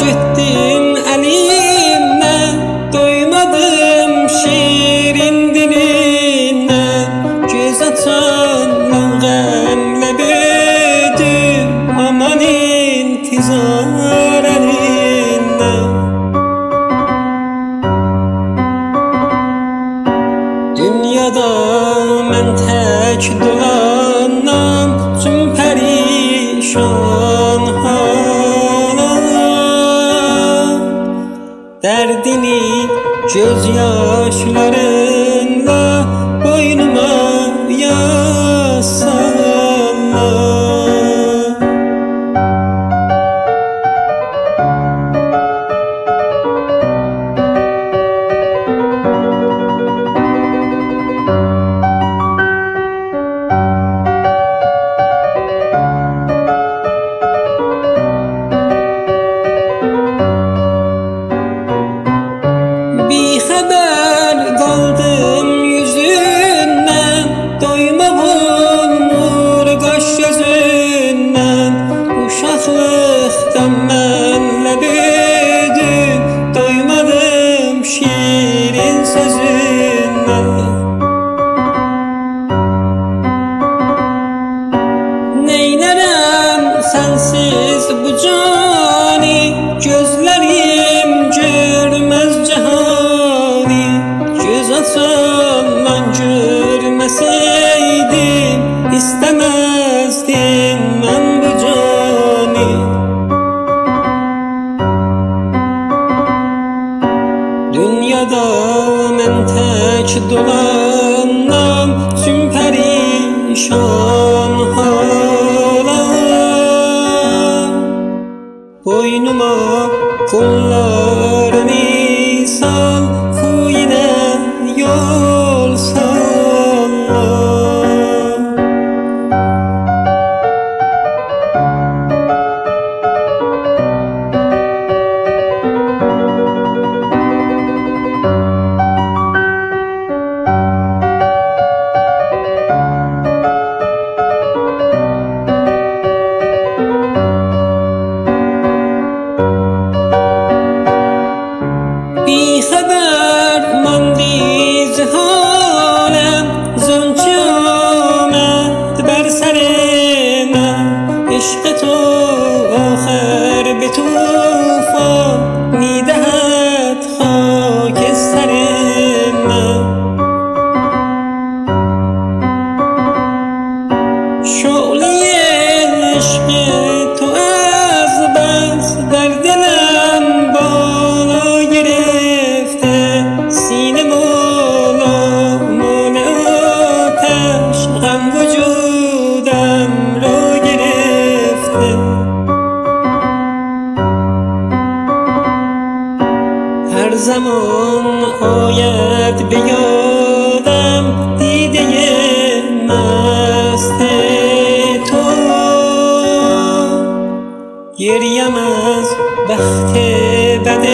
gittin əlindən, doymadım şirin dilindən. Göz açandan qəmlə büyüdüm, aman intizar əlindən. Dünyada mən tək dolanam, tüm pərişan halam. Dərdini göz yaşlarınla boynuma yazsınlar. Bixəbər qaldım yüzündən, doymaq olmur qaş gözündən. Uşaqlıqdan mənlə büyüdüm, doymadım şirin sözündən. Neynərəm sənsiz bu cani, gözlərim görməz cəhani. Göz açandan görməsəydim, istəməzdim mən bu cani. Dünyada mən tək dolanam, tüm pərişan halam. Boynuma qollarını sal, kuyuna yol salla. Bixəbər mandiz haləm, zönçə آمد بر سر من. عشق تو آخر به طوفان میدهد خاک سر من. شعله عشق تو از بس در دلم بالا گرفته، سینه مولا مال آتش غم وجودم را گرفته. هر زمان آید به یادم دیده مست تو، گریم از بخت بد